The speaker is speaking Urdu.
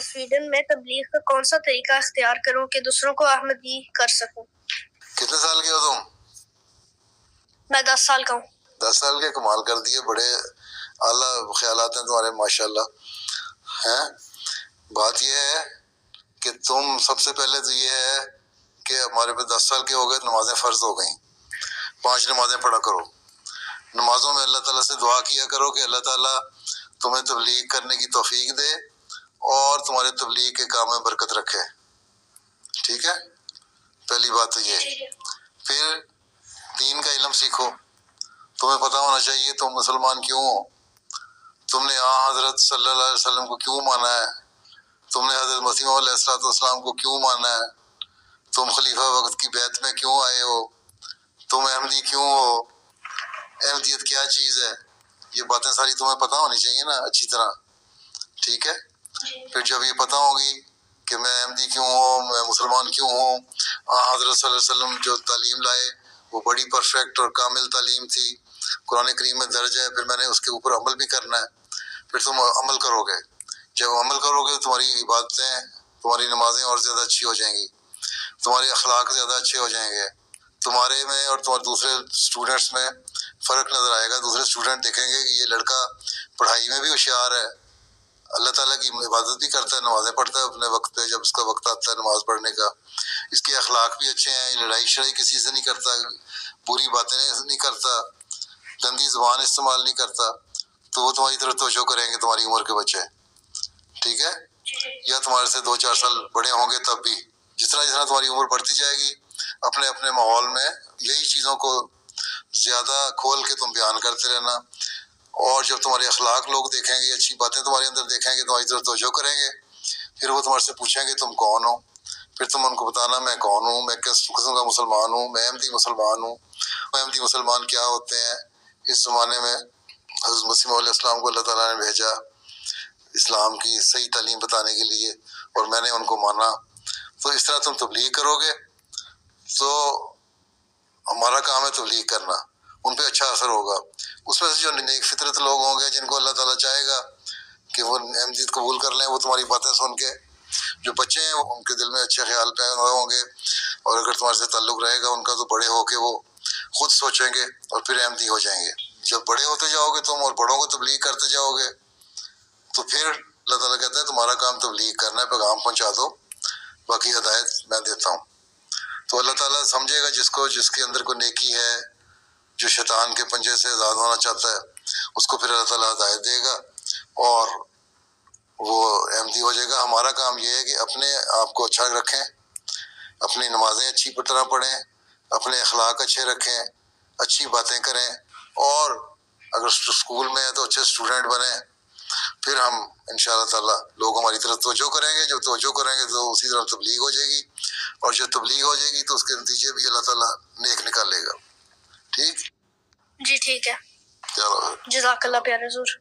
میں سویڈن میں تبلیغ کا کون سا طریقہ اختیار کروں کہ دوسروں کو احمدی کر سکوں؟ کتنے سال کے ہو تم؟ میں 10 سال کا ہوں۔ 10 سال کے؟ کمال کر دیے، بڑے اعلیٰ خیالات ہیں تمہارے ماشاءاللہ ہیں۔ بات یہ ہے کہ تم سب سے پہلے تو یہ ہے کہ ہمارے پہ 10 سال کے ہو گئے، نمازیں فرض ہو گئیں، 5 نمازیں پڑھا کرو۔ نمازوں میں اللہ تعالیٰ سے دعا کیا کرو کہ اللہ تعالیٰ تمہیں تبلیغ کرنے کی توفیق دے اور تمہارے تبلیغ کے کام میں برکت رکھے، ٹھیک ہے؟ پہلی بات تو یہ۔ پھر دین کا علم سیکھو، تمہیں پتہ ہونا چاہیے تم مسلمان کیوں ہو، تم نے حضرت صلی اللہ علیہ وسلم کو کیوں مانا ہے، تم نے حضرت مسیح علیہ السلام کو کیوں مانا ہے، تم خلیفہ وقت کی بیعت میں کیوں آئے ہو، تم احمدی کیوں ہو، احمدیت کیا چیز ہے، یہ باتیں ساری تمہیں پتہ ہونی چاہیے نا اچھی طرح، ٹھیک ہے؟ پھر جب یہ پتہ ہوگی کہ میں احمدی کیوں ہوں، میں مسلمان کیوں ہوں، حضرت صلی اللہ علیہ وسلم جو تعلیم لائے وہ بڑی پرفیکٹ اور کامل تعلیم تھی، قرآن کریم میں درج ہے، پھر میں نے اس کے اوپر عمل بھی کرنا ہے، پھر تم عمل کرو گے، جب عمل کرو گے تمہاری عبادتیں، تمہاری نمازیں اور زیادہ اچھی ہو جائیں گی، تمہارے اخلاق زیادہ اچھے ہو جائیں گے، تمہارے میں اور تمہارے دوسرے اسٹوڈنٹس میں فرق نظر آئے گا، دوسرے اسٹوڈنٹ دیکھیں گے کہ یہ لڑکا پڑھائی میں بھی ہوشیار ہے، اللہ تعالیٰ کی عبادت بھی کرتا ہے، نمازیں پڑھتا ہے اپنے وقت پہ جب اس کا وقت آتا ہے نماز پڑھنے کا، اس کے اخلاق بھی اچھے ہیں، لڑائی شڑائی کسی سے نہیں کرتا، بری باتیں نہیں کرتا، گندی زبان استعمال نہیں کرتا، تو وہ تمہاری طرف توجہ کریں گے تمہاری عمر کے بچے، ٹھیک ہے؟ یا تمہارے سے 2-4 سال بڑے ہوں گے تب بھی، جس طرح تمہاری عمر بڑھتی جائے گی اپنے اپنے ماحول میں یہی چیزوں کو زیادہ کھول کے تم بیان کرتے رہنا، اور جب تمہارے اخلاق لوگ دیکھیں گے، اچھی باتیں تمہارے اندر دیکھیں گے، تمہاری طرف توجہ کریں گے، پھر وہ تمہارے سے پوچھیں گے تم کون ہو، پھر تم ان کو بتانا میں کون ہوں، میں کس قسم کا مسلمان ہوں، میں احمدی مسلمان ہوں۔ احمدی مسلمان کیا ہوتے ہیں؟ اس زمانے میں حضرت مسیح علیہ السلام کو اللہ تعالیٰ نے بھیجا اسلام کی صحیح تعلیم بتانے کے لیے، اور میں نے ان کو مانا، تو اس طرح تم تبلیغ کرو گے تو ہمارا کام ہے تبلیغ کرنا، ان پہ اچھا اثر ہوگا۔ اس میں سے جو نیک فطرت لوگ ہوں گے جن کو اللہ تعالیٰ چاہے گا کہ وہ احمدیت قبول کر لیں، وہ تمہاری باتیں سن کے، جو بچے ہیں ان کے دل میں اچھے خیال پیدا ہوں گے، اور اگر تمہارے سے تعلق رہے گا ان کا تو بڑے ہو کے وہ خود سوچیں گے اور پھر احمدی ہو جائیں گے۔ جب بڑے ہوتے جاؤ گے تم اور بڑوں کو تبلیغ کرتے جاؤ گے تو پھر اللہ تعالیٰ کہتا ہے تمہارا کام تبلیغ کرنا ہے، پیغام پہنچا دو، باقی ہدایت میں دیتا ہوں۔ تو اللہ تعالیٰ سمجھے گا جس کے اندر کوئی نیکی ہے، جو شیطان کے پنجے سے آزاد ہونا چاہتا ہے، اس کو پھر اللہ تعالیٰ ہدایت دے گا اور وہ احمدی ہو جائے گا۔ ہمارا کام یہ ہے کہ اپنے آپ کو اچھا رکھیں، اپنی نمازیں اچھی طرح پڑھیں، اپنے اخلاق اچھے رکھیں، اچھی باتیں کریں، اور اگر اسکول میں ہے تو اچھے اسٹوڈنٹ بنیں، پھر ہم انشاءاللہ تعالیٰ لوگ ہماری طرف توجہ کریں گے، جب توجہ کریں گے تو اسی طرح تبلیغ ہو جائے گی، اور جب تبلیغ ہو جائے گی تو اس کے نتیجے بھی اللہ تعالیٰ نیک نکالے گا، ٹھیک؟ جی ٹھیک ہے، چلو، جزاک اللہ پیارے حضور۔